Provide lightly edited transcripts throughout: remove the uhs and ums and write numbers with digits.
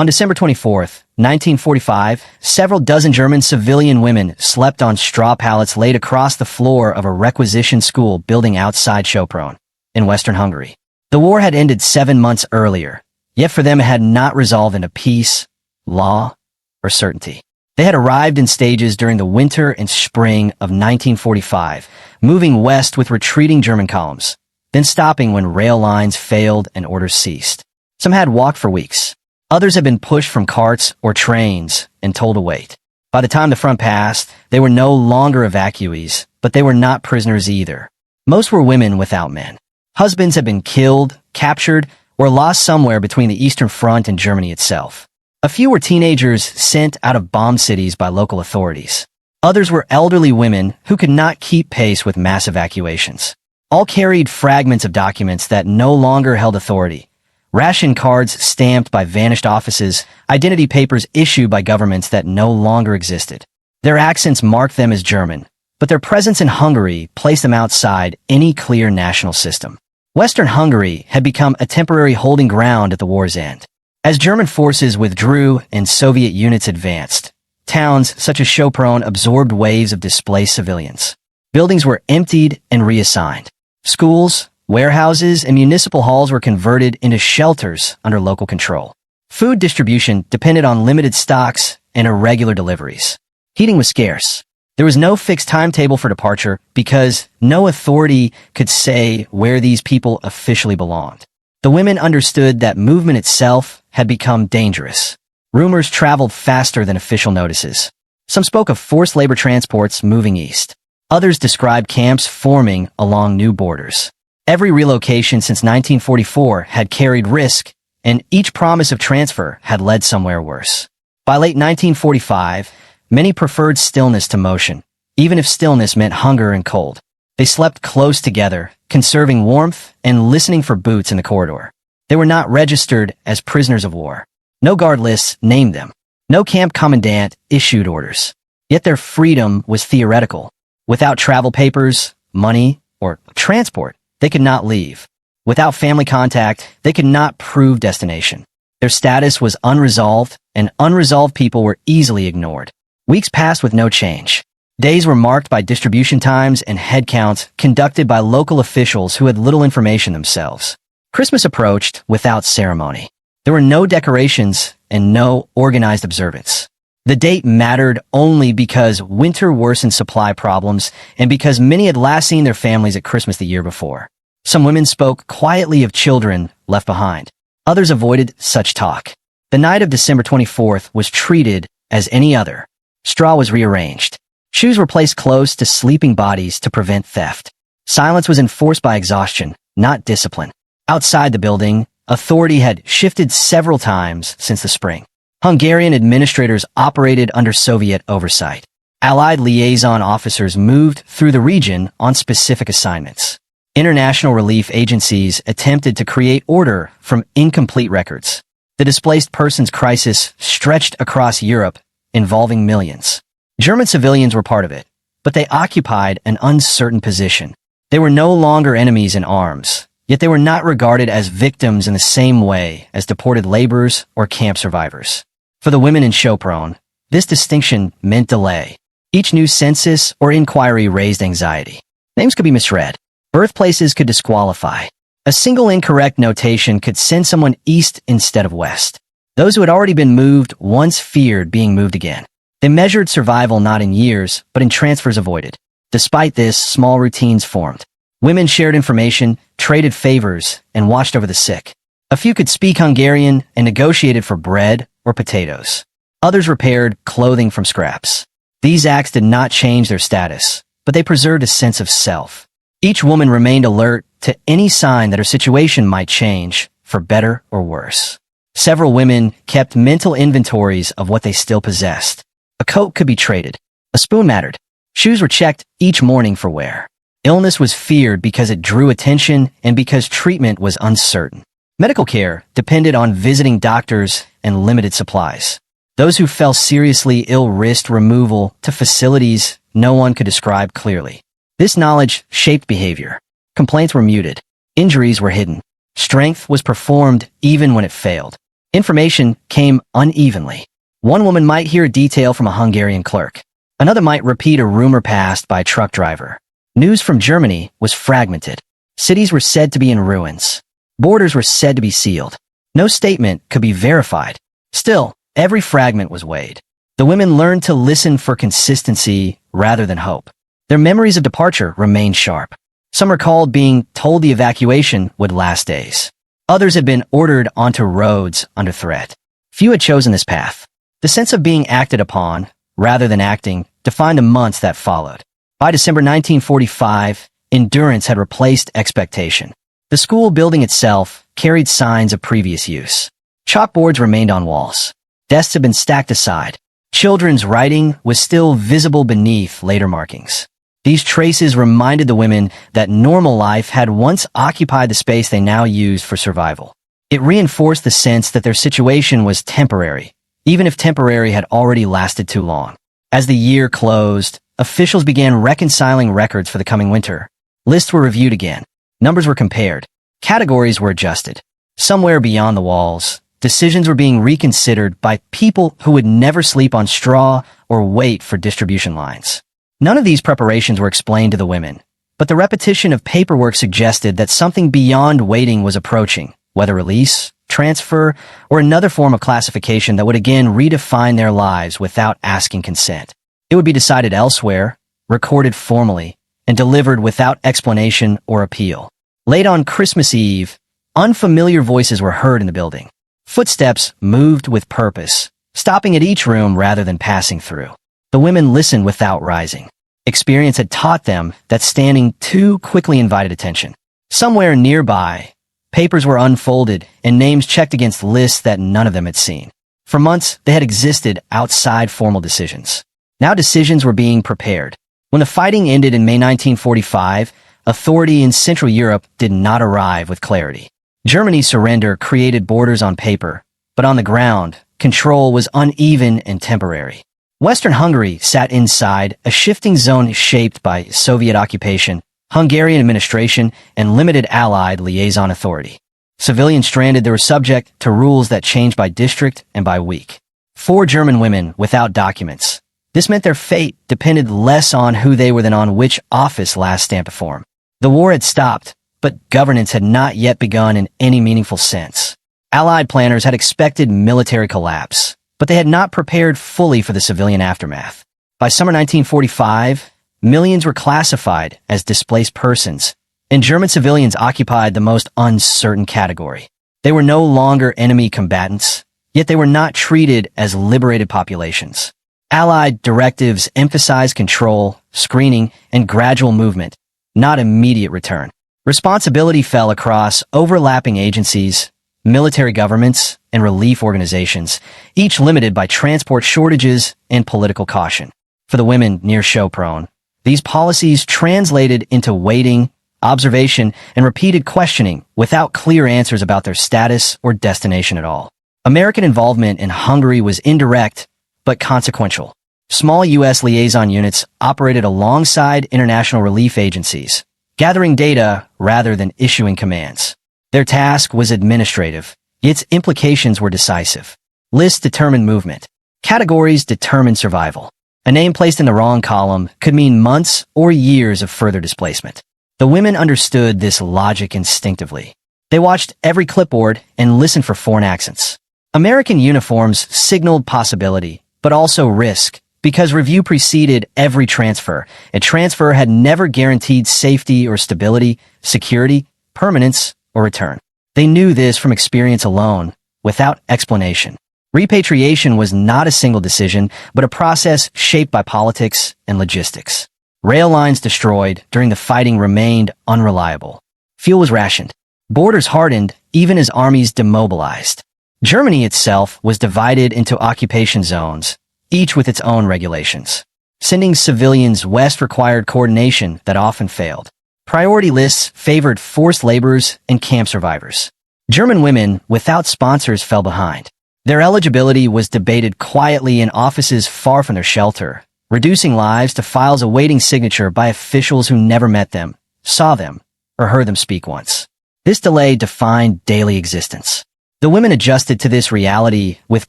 On December 24, 1945, several dozen German civilian women slept on straw pallets laid across the floor of a requisition school building outside Sopron, in western Hungary. The war had ended 7 months earlier, yet for them it had not resolved into peace, law, or certainty. They had arrived in stages during the winter and spring of 1945, moving west with retreating German columns, then stopping when rail lines failed and orders ceased. Some had walked for weeks. Others had been pushed from carts or trains and told to wait. By the time the front passed, they were no longer evacuees, but they were not prisoners either. Most were women without men. Husbands had been killed, captured, or lost somewhere between the Eastern Front and Germany itself. A few were teenagers sent out of bombed cities by local authorities. Others were elderly women who could not keep pace with mass evacuations. All carried fragments of documents that no longer held authority. Ration cards stamped by vanished offices, identity papers issued by governments that no longer existed. Their accents marked them as German, but their presence in Hungary placed them outside any clear national system. Western Hungary had become a temporary holding ground at the war's end. As German forces withdrew and Soviet units advanced, towns such as Sopron absorbed waves of displaced civilians. Buildings were emptied and reassigned. Schools, warehouses, and municipal halls were converted into shelters under local control. Food distribution depended on limited stocks and irregular deliveries. Heating was scarce. There was no fixed timetable for departure because no authority could say where these people officially belonged. The women understood that movement itself had become dangerous. Rumors traveled faster than official notices. Some spoke of forced labor transports moving east. Others described camps forming along new borders. Every relocation since 1944 had carried risk, and each promise of transfer had led somewhere worse. By late 1945, many preferred stillness to motion, even if stillness meant hunger and cold. They slept close together, conserving warmth and listening for boots in the corridor. They were not registered as prisoners of war. No guard lists named them. No camp commandant issued orders. Yet their freedom was theoretical. Without travel papers, money, or transport, they could not leave. Without family contact, they could not prove destination. Their status was unresolved, and unresolved people were easily ignored. Weeks passed with no change. Days were marked by distribution times and head counts conducted by local officials who had little information themselves. Christmas approached without ceremony. There were no decorations and no organized observance. The date mattered only because winter worsened supply problems and because many had last seen their families at Christmas the year before. Some women spoke quietly of children left behind. Others avoided such talk. The night of December 24th was treated as any other. Straw was rearranged. Shoes were placed close to sleeping bodies to prevent theft. Silence was enforced by exhaustion, not discipline. Outside the building, authority had shifted several times since the spring. Hungarian administrators operated under Soviet oversight. Allied liaison officers moved through the region on specific assignments. International relief agencies attempted to create order from incomplete records. The displaced persons crisis stretched across Europe, involving millions. German civilians were part of it, but they occupied an uncertain position. They were no longer enemies in arms, yet they were not regarded as victims in the same way as deported laborers or camp survivors. For the women in Sopron, this distinction meant delay. Each new census or inquiry raised anxiety. Names could be misread. Birthplaces could disqualify. A single incorrect notation could send someone east instead of west. Those who had already been moved once feared being moved again. They measured survival not in years, but in transfers avoided. Despite this, small routines formed. Women shared information, traded favors, and watched over the sick. A few could speak Hungarian and negotiated for bread or potatoes. Others repaired clothing from scraps. These acts did not change their status, but they preserved a sense of self. Each woman remained alert to any sign that her situation might change, for better or worse. Several women kept mental inventories of what they still possessed. A coat could be traded. A spoon mattered. Shoes were checked each morning for wear. Illness was feared because it drew attention and because treatment was uncertain. Medical care depended on visiting doctors and limited supplies. Those who fell seriously ill risked removal to facilities no one could describe clearly. This knowledge shaped behavior. Complaints were muted. Injuries were hidden. Strength was performed even when it failed. Information came unevenly. One woman might hear a detail from a Hungarian clerk. Another might repeat a rumor passed by a truck driver. News from Germany was fragmented. Cities were said to be in ruins. Borders were said to be sealed. No statement could be verified. Still, every fragment was weighed. The women learned to listen for consistency rather than hope. Their memories of departure remained sharp. Some recalled being told the evacuation would last days. Others had been ordered onto roads under threat. Few had chosen this path. The sense of being acted upon, rather than acting, defined the months that followed. By December 1945, endurance had replaced expectation. The school building itself carried signs of previous use. Chalkboards remained on walls. Desks had been stacked aside. Children's writing was still visible beneath later markings. These traces reminded the women that normal life had once occupied the space they now used for survival. It reinforced the sense that their situation was temporary, even if temporary had already lasted too long. As the year closed, officials began reconciling records for the coming winter. Lists were reviewed again. Numbers were compared. Categories were adjusted. Somewhere beyond the walls, decisions were being reconsidered by people who would never sleep on straw or wait for distribution lines. None of these preparations were explained to the women, but the repetition of paperwork suggested that something beyond waiting was approaching, whether release, transfer, or another form of classification that would again redefine their lives without asking consent. It would be decided elsewhere, recorded formally, and delivered without explanation or appeal. Late on Christmas Eve, unfamiliar voices were heard in the building. Footsteps moved with purpose, stopping at each room rather than passing through. The women listened without rising. Experience had taught them that standing too quickly invited attention. Somewhere nearby, papers were unfolded and names checked against lists that none of them had seen. For months, they had existed outside formal decisions. Now decisions were being prepared. When the fighting ended in May 1945, authority in Central Europe did not arrive with clarity. Germany's surrender created borders on paper, but on the ground, control was uneven and temporary. Western Hungary sat inside a shifting zone shaped by Soviet occupation, Hungarian administration, and limited Allied liaison authority. Civilians stranded there were subject to rules that changed by district and by week. 4 German women without documents. This meant their fate depended less on who they were than on which office last stamped a form. The war had stopped, but governance had not yet begun in any meaningful sense. Allied planners had expected military collapse, but they had not prepared fully for the civilian aftermath. By summer 1945, millions were classified as displaced persons, and German civilians occupied the most uncertain category. They were no longer enemy combatants, yet they were not treated as liberated populations. Allied directives emphasized control, screening, and gradual movement, not immediate return. Responsibility fell across overlapping agencies, military governments, and relief organizations, each limited by transport shortages and political caution. For the women near show-prone, these policies translated into waiting, observation, and repeated questioning without clear answers about their status or destination at all. American involvement in Hungary was indirect, but consequential. Small U.S. liaison units operated alongside international relief agencies, gathering data rather than issuing commands. Their task was administrative, its implications were decisive. Lists determined movement. Categories determined survival. A name placed in the wrong column could mean months or years of further displacement. The women understood this logic instinctively. They watched every clipboard and listened for foreign accents. American uniforms signaled possibility, but also risk, because review preceded every transfer. A transfer had never guaranteed safety or stability, security, permanence, or return. They knew this from experience alone, without explanation. Repatriation was not a single decision, but a process shaped by politics and logistics. Rail lines destroyed during the fighting remained unreliable. Fuel was rationed. Borders hardened even as armies demobilized. Germany itself was divided into occupation zones, each with its own regulations. Sending civilians west required coordination that often failed. Priority lists favored forced laborers and camp survivors. German women without sponsors fell behind. Their eligibility was debated quietly in offices far from their shelter, reducing lives to files awaiting signature by officials who never met them, saw them, or heard them speak once. This delay defined daily existence. The women adjusted to this reality with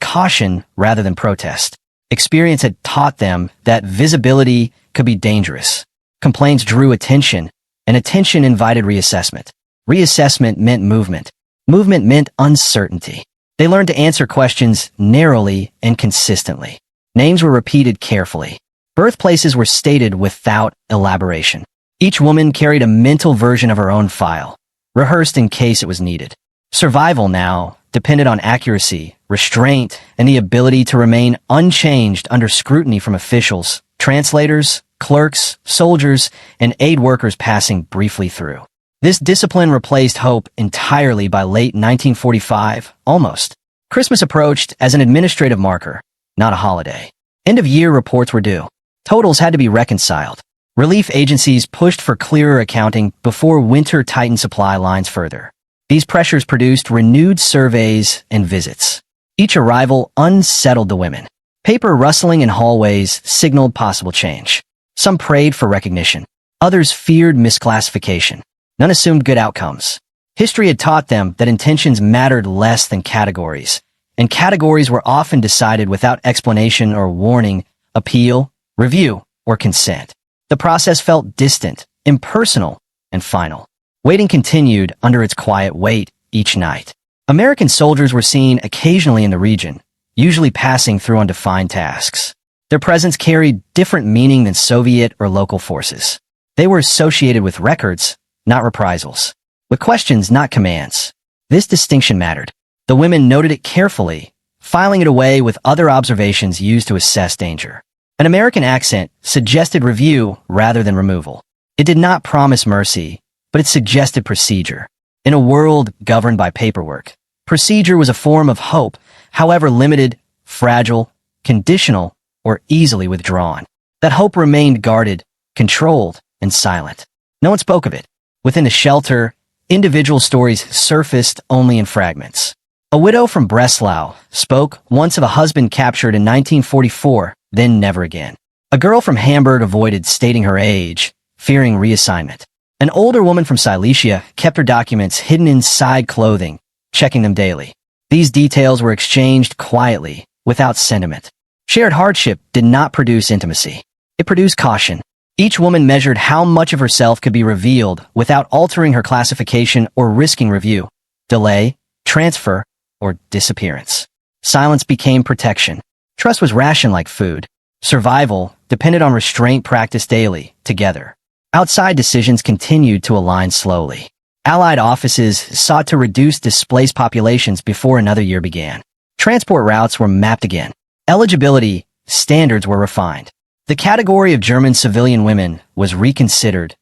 caution rather than protest. Experience had taught them that visibility could be dangerous. Complaints drew attention, and attention invited reassessment. Reassessment meant movement. Movement meant uncertainty. They learned to answer questions narrowly and consistently. Names were repeated carefully. Birthplaces were stated without elaboration. Each woman carried a mental version of her own file, rehearsed in case it was needed. Survival now depended on accuracy, restraint, and the ability to remain unchanged under scrutiny from officials, translators, clerks, soldiers, and aid workers passing briefly through. This discipline replaced hope entirely by late 1945, almost. Christmas approached as an administrative marker, not a holiday. End-of-year reports were due. Totals had to be reconciled. Relief agencies pushed for clearer accounting before winter tightened supply lines further. These pressures produced renewed surveys and visits. Each arrival unsettled the women. Paper rustling in hallways signaled possible change. Some prayed for recognition. Others feared misclassification. None assumed good outcomes. History had taught them that intentions mattered less than categories, and categories were often decided without explanation or warning, appeal, review, or consent. The process felt distant, impersonal, and final. Waiting continued under its quiet weight each night. American soldiers were seen occasionally in the region, usually passing through on defined tasks. Their presence carried different meaning than Soviet or local forces. They were associated with records, not reprisals. With questions, not commands. This distinction mattered. The women noted it carefully, filing it away with other observations used to assess danger. An American accent suggested review rather than removal. It did not promise mercy, but it suggested procedure. In a world governed by paperwork, procedure was a form of hope, however limited, fragile, conditional, or easily withdrawn. That hope remained guarded, controlled, and silent. No one spoke of it. Within the shelter, individual stories surfaced only in fragments. A widow from Breslau spoke once of a husband captured in 1944, then never again. A girl from Hamburg avoided stating her age, fearing reassignment. An older woman from Silesia kept her documents hidden inside clothing, checking them daily. These details were exchanged quietly, without sentiment. Shared hardship did not produce intimacy. It produced caution. Each woman measured how much of herself could be revealed without altering her classification or risking review, delay, transfer, or disappearance. Silence became protection. Trust was rationed like food. Survival depended on restraint practiced daily, together. Outside decisions continued to align slowly. Allied offices sought to reduce displaced populations before another year began. Transport routes were mapped again. Eligibility standards were refined. The category of German civilian women was reconsidered,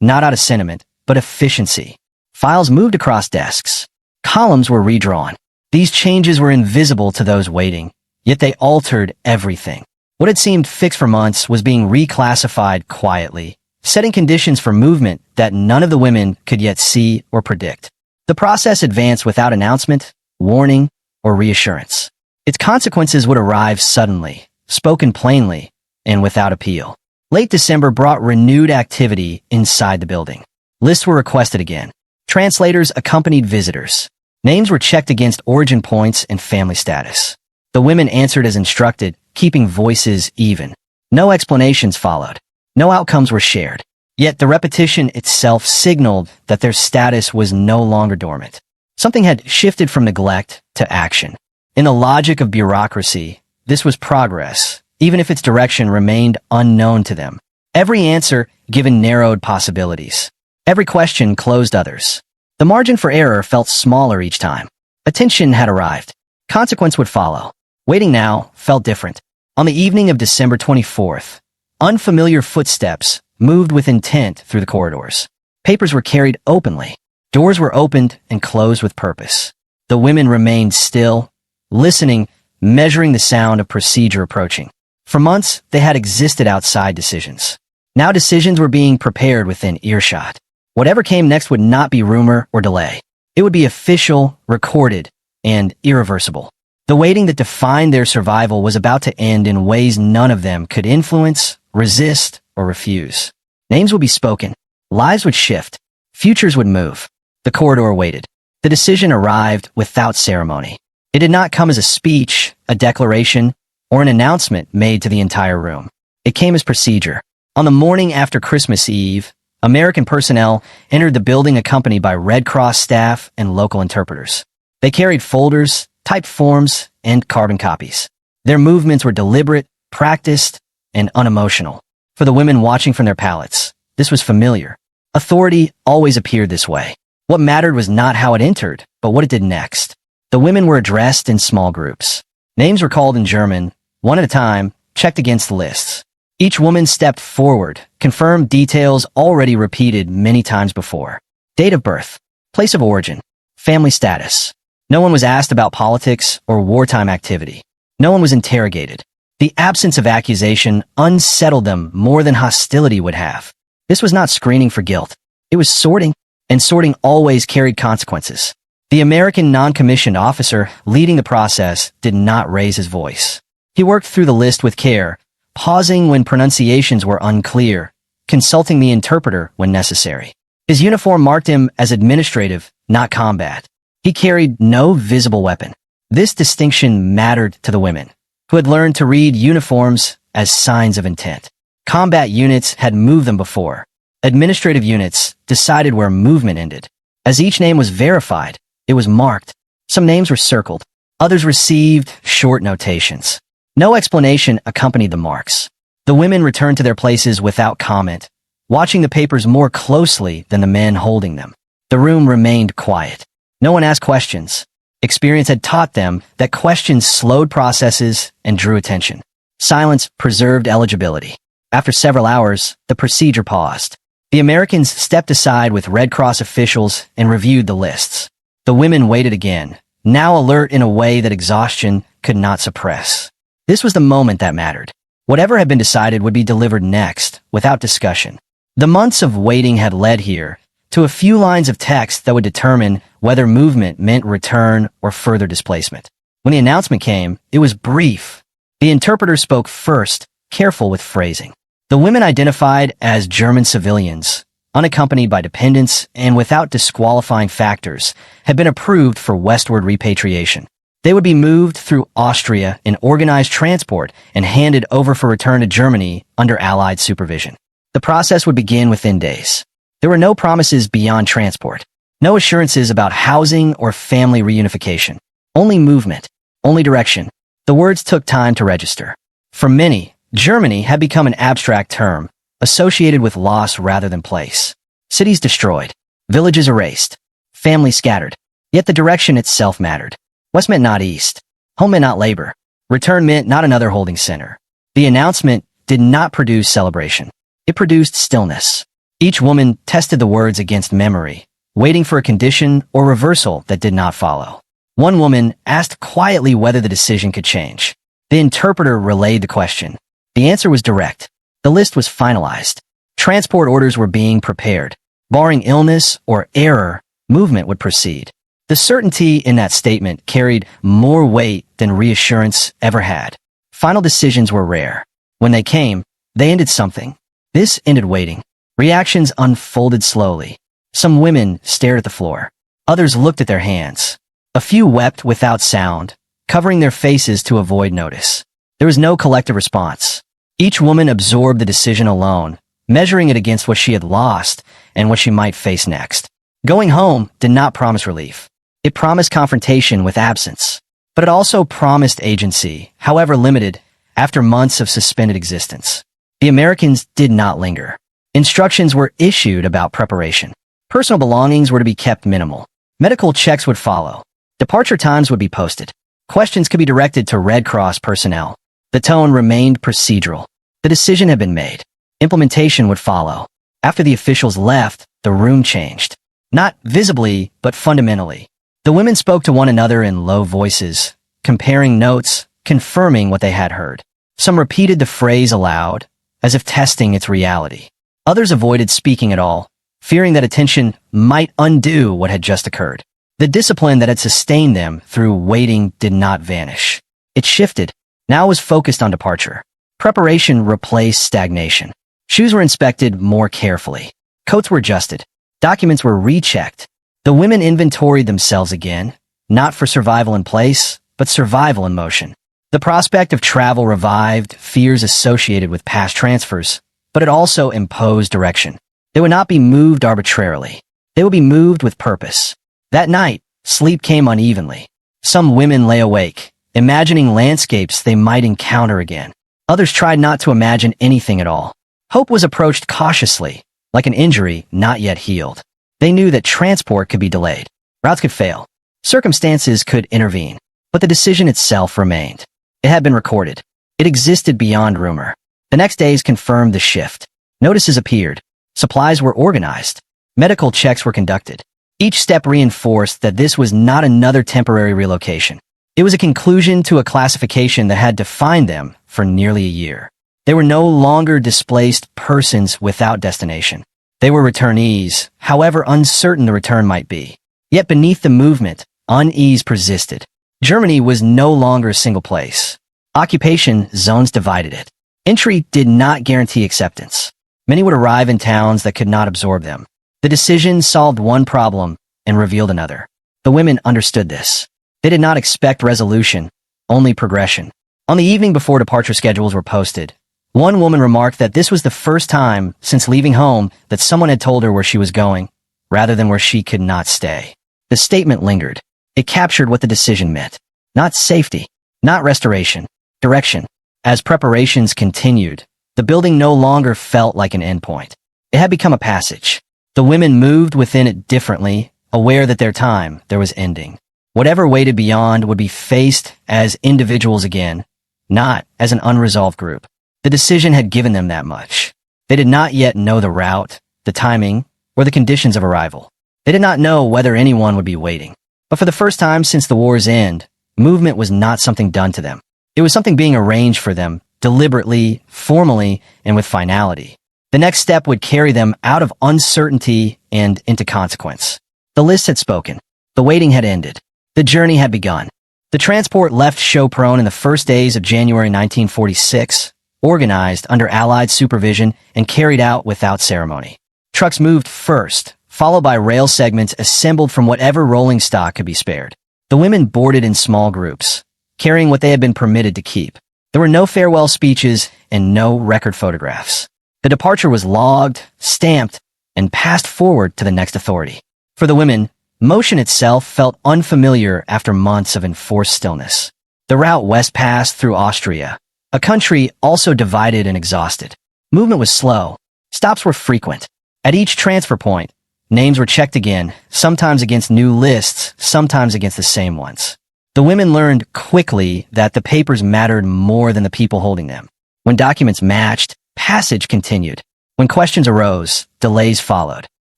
not out of sentiment, but efficiency. Files moved across desks. Columns were redrawn. These changes were invisible to those waiting, yet they altered everything. What had seemed fixed for months was being reclassified quietly, setting conditions for movement that none of the women could yet see or predict. The process advanced without announcement, warning, or reassurance. Its consequences would arrive suddenly, spoken plainly, and without appeal. Late December brought renewed activity inside the building. Lists were requested again. Translators accompanied visitors. Names were checked against origin points and family status. The women answered as instructed, keeping voices even. No explanations followed. No outcomes were shared. Yet the repetition itself signaled that their status was no longer dormant. Something had shifted from neglect to action. In the logic of bureaucracy, this was progress, even if its direction remained unknown to them. Every answer given narrowed possibilities. Every question closed others. The margin for error felt smaller each time. Attention had arrived. Consequence would follow. Waiting now felt different. On the evening of December 24th, unfamiliar footsteps moved with intent through the corridors. Papers were carried openly. Doors were opened and closed with purpose. The women remained still, listening, measuring the sound of procedure approaching. For months, they had existed outside decisions. Now decisions were being prepared within earshot. Whatever came next would not be rumor or delay. It would be official, recorded, and irreversible. The waiting that defined their survival was about to end in ways none of them could influence, resist, or refuse. Names would be spoken. Lives would shift. Futures would move. The corridor waited. The decision arrived without ceremony. It did not come as a speech, a declaration, or an announcement made to the entire room. It came as procedure. On the morning after Christmas Eve, American personnel entered the building accompanied by Red Cross staff and local interpreters. They carried folders, typed forms, and carbon copies. Their movements were deliberate, practiced, and unemotional. For the women watching from their pallets, this was familiar. Authority always appeared this way. What mattered was not how it entered, but what it did next. The women were addressed in small groups. Names were called in German, one at a time, checked against the lists. Each woman stepped forward, confirmed details already repeated many times before. Date of birth, place of origin, family status. No one was asked about politics or wartime activity. No one was interrogated. The absence of accusation unsettled them more than hostility would have. This was not screening for guilt. It was sorting, and sorting always carried consequences. The American non-commissioned officer leading the process did not raise his voice. He worked through the list with care, pausing when pronunciations were unclear, consulting the interpreter when necessary. His uniform marked him as administrative, not combat. He carried no visible weapon. This distinction mattered to the women, who had learned to read uniforms as signs of intent. Combat units had moved them before. Administrative units decided where movement ended. As each name was verified, it was marked. Some names were circled. Others received short notations. No explanation accompanied the marks. The women returned to their places without comment, watching the papers more closely than the men holding them. The room remained quiet. No one asked questions. Experience had taught them that questions slowed processes and drew attention. Silence preserved eligibility. After several hours, the procedure paused. The Americans stepped aside with Red Cross officials and reviewed the lists. The women waited again, now alert in a way that exhaustion could not suppress. This was the moment that mattered. Whatever had been decided would be delivered next, without discussion. The months of waiting had led here to a few lines of text that would determine whether movement meant return or further displacement. When the announcement came, it was brief. The interpreter spoke first, careful with phrasing. The women identified as German civilians, unaccompanied by dependents and without disqualifying factors, had been approved for westward repatriation. They would be moved through Austria in organized transport and handed over for return to Germany under Allied supervision. The process would begin within days. There were no promises beyond transport, no assurances about housing or family reunification. Only movement, only direction. The words took time to register. For many, Germany had become an abstract term, associated with loss rather than place. Cities destroyed, villages erased, families scattered. Yet the direction itself mattered. West meant not east. Home meant not labor. Return meant not another holding center. The announcement did not produce celebration. It produced stillness. Each woman tested the words against memory, waiting for a condition or reversal that did not follow. One woman asked quietly whether the decision could change. The interpreter relayed the question. The answer was direct. The list was finalized. Transport orders were being prepared. Barring illness or error, movement would proceed. The certainty in that statement carried more weight than reassurance ever had. Final decisions were rare. When they came, they ended something. This ended waiting. Reactions unfolded slowly. Some women stared at the floor. Others looked at their hands. A few wept without sound, covering their faces to avoid notice. There was no collective response. Each woman absorbed the decision alone, measuring it against what she had lost and what she might face next. Going home did not promise relief. It promised confrontation with absence, but it also promised agency, however limited, after months of suspended existence. The Americans did not linger. Instructions were issued about preparation. Personal belongings were to be kept minimal. Medical checks would follow. Departure times would be posted. Questions could be directed to Red Cross personnel. The tone remained procedural. The decision had been made. Implementation would follow. After the officials left, the room changed. Not visibly, but fundamentally. The women spoke to one another in low voices, comparing notes, confirming what they had heard. Some repeated the phrase aloud, as if testing its reality. Others avoided speaking at all, fearing that attention might undo what had just occurred. The discipline that had sustained them through waiting did not vanish. It shifted. Now it was focused on departure. Preparation replaced stagnation. Shoes were inspected more carefully. Coats were adjusted. Documents were rechecked. The women inventoried themselves again, not for survival in place, but survival in motion. The prospect of travel revived fears associated with past transfers, but it also imposed direction. They would not be moved arbitrarily. They would be moved with purpose. That night, sleep came unevenly. Some women lay awake, imagining landscapes they might encounter again. Others tried not to imagine anything at all. Hope was approached cautiously, like an injury not yet healed. They knew that transport could be delayed. Routes could fail. Circumstances could intervene. But the decision itself remained. It had been recorded. It existed beyond rumor. The next days confirmed the shift. Notices appeared. Supplies were organized. Medical checks were conducted. Each step reinforced that this was not another temporary relocation. It was a conclusion to a classification that had defined them for nearly a year. They were no longer displaced persons without destination. They were returnees, however uncertain the return might be. Yet beneath the movement, unease persisted. Germany was no longer a single place. Occupation zones divided it. Entry did not guarantee acceptance. Many would arrive in towns that could not absorb them. The decision solved one problem and revealed another. The women understood this. They did not expect resolution, only progression. On the evening before departure schedules were posted, one woman remarked that this was the first time since leaving home that someone had told her where she was going, rather than where she could not stay. The statement lingered. It captured what the decision meant. Not safety, not restoration, direction. As preparations continued, the building no longer felt like an endpoint. It had become a passage. The women moved within it differently, aware that their time there was ending. Whatever waited beyond would be faced as individuals again, not as an unresolved group. The decision had given them that much. They did not yet know the route, the timing, or the conditions of arrival. They did not know whether anyone would be waiting. But for the first time since the war's end, movement was not something done to them. It was something being arranged for them, deliberately, formally, and with finality. The next step would carry them out of uncertainty and into consequence. The list had spoken. The waiting had ended. The journey had begun. The transport left Sopron in the first days of January 1946, organized under Allied supervision and carried out without ceremony. Trucks moved first, followed by rail segments assembled from whatever rolling stock could be spared. The women boarded in small groups, carrying what they had been permitted to keep. There were no farewell speeches and no record photographs. The departure was logged, stamped, and passed forward to the next authority. For the women, motion itself felt unfamiliar after months of enforced stillness. The route west passed through Austria, a country also divided and exhausted. Movement was slow. Stops were frequent. At each transfer point, names were checked again, sometimes against new lists, sometimes against the same ones. The women learned quickly that the papers mattered more than the people holding them. When documents matched, passage continued. When questions arose, delays followed.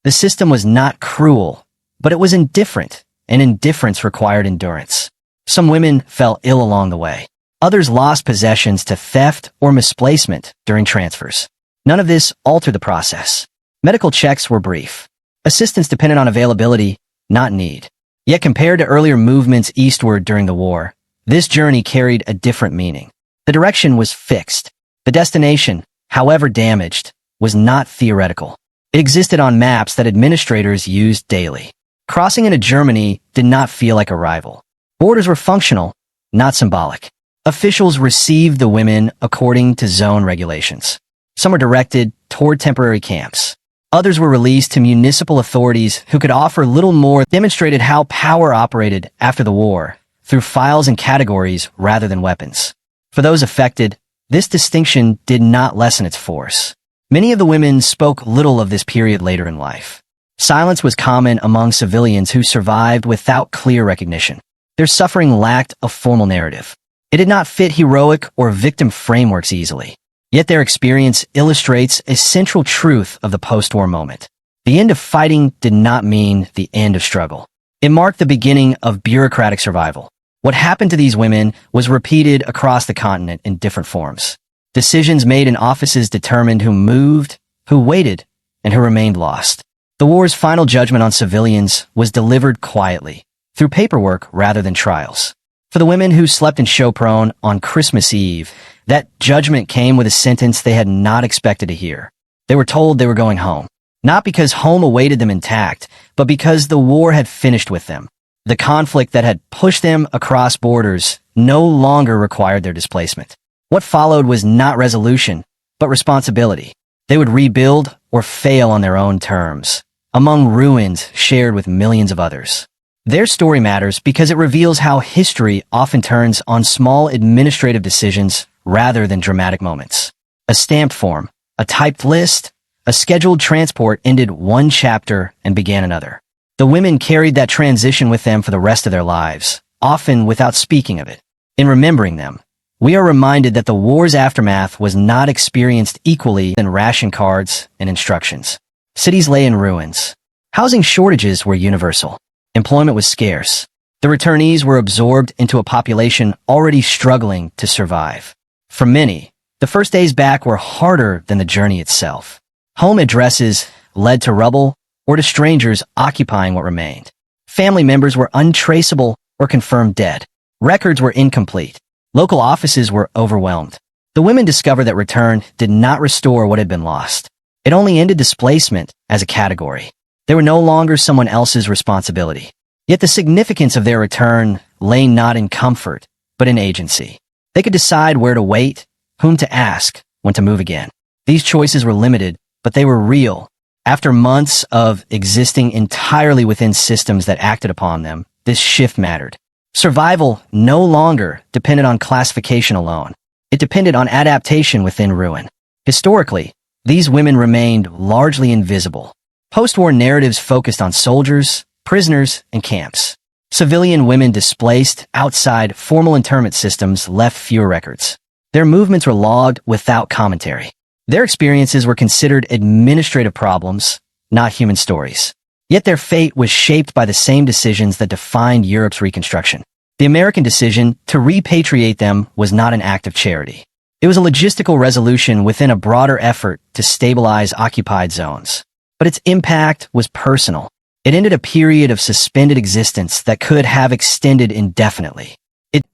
The system was not cruel, but it was indifferent, and indifference required endurance. Some women fell ill along the way. Others lost possessions to theft or misplacement during transfers. None of this altered the process. Medical checks were brief. Assistance depended on availability, not need. Yet compared to earlier movements eastward during the war, this journey carried a different meaning. The direction was fixed. The destination, however damaged, was not theoretical. It existed on maps that administrators used daily. Crossing into Germany did not feel like arrival. Borders were functional, not symbolic. Officials received the women according to zone regulations. Some were directed toward temporary camps. Others were released to municipal authorities who could offer little more, demonstrated how power operated after the war, through files and categories rather than weapons. For those affected, this distinction did not lessen its force. Many of the women spoke little of this period later in life. Silence was common among civilians who survived without clear recognition. Their suffering lacked a formal narrative. It did not fit heroic or victim frameworks easily. Yet their experience illustrates a central truth of the post-war moment. The end of fighting did not mean the end of struggle. It marked the beginning of bureaucratic survival. What happened to these women was repeated across the continent in different forms. Decisions made in offices determined who moved, who waited, and who remained lost. The war's final judgment on civilians was delivered quietly, through paperwork rather than trials. For the women who slept in Sopron on Christmas Eve, that judgment came with a sentence they had not expected to hear. They were told they were going home. Not because home awaited them intact, but because the war had finished with them. The conflict that had pushed them across borders no longer required their displacement. What followed was not resolution, but responsibility. They would rebuild or fail on their own terms, among ruins shared with millions of others. Their story matters because it reveals how history often turns on small administrative decisions rather than dramatic moments. A stamped form, a typed list, a scheduled transport ended one chapter and began another. The women carried that transition with them for the rest of their lives, often without speaking of it. In remembering them, we are reminded that the war's aftermath was not experienced equally in ration cards and instructions. Cities lay in ruins. Housing shortages were universal. Employment was scarce. The returnees were absorbed into a population already struggling to survive. For many, the first days back were harder than the journey itself. Home addresses led to rubble or to strangers occupying what remained. Family members were untraceable or confirmed dead. Records were incomplete. Local offices were overwhelmed. The women discovered that return did not restore what had been lost. It only ended displacement as a category. They were no longer someone else's responsibility. Yet the significance of their return lay not in comfort, but in agency. They could decide where to wait, whom to ask, when to move again. These choices were limited, but they were real. After months of existing entirely within systems that acted upon them, this shift mattered. Survival no longer depended on classification alone. It depended on adaptation within ruin. Historically, these women remained largely invisible. Post-war narratives focused on soldiers, prisoners, and camps. Civilian women displaced outside formal internment systems left fewer records. Their movements were logged without commentary. Their experiences were considered administrative problems, not human stories. Yet their fate was shaped by the same decisions that defined Europe's reconstruction. The American decision to repatriate them was not an act of charity. It was a logistical resolution within a broader effort to stabilize occupied zones. But its impact was personal. It ended a period of suspended existence that could have extended indefinitely,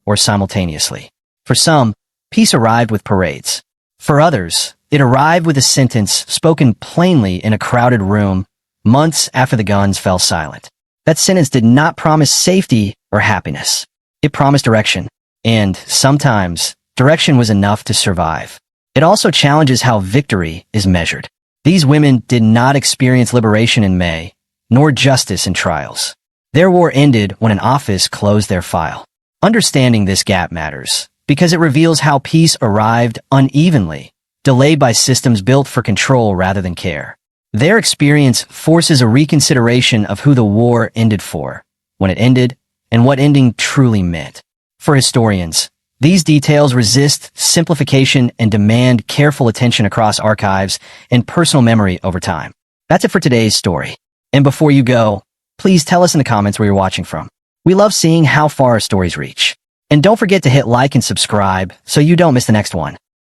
or simultaneously. For some, peace arrived with parades. For others, it arrived with a sentence spoken plainly in a crowded room months after the guns fell silent. That sentence did not promise safety or happiness. It promised direction, and sometimes direction was enough to survive. It also challenges how victory is measured. These women did not experience liberation in May, nor justice in trials. Their war ended when an office closed their file. Understanding this gap matters, because it reveals how peace arrived unevenly, delayed by systems built for control rather than care. Their experience forces a reconsideration of who the war ended for, when it ended, and what ending truly meant. For historians, these details resist simplification and demand careful attention across archives and personal memory over time. That's it for today's story. And before you go, please tell us in the comments where you're watching from. We love seeing how far our stories reach. And don't forget to hit like and subscribe so you don't miss the next one.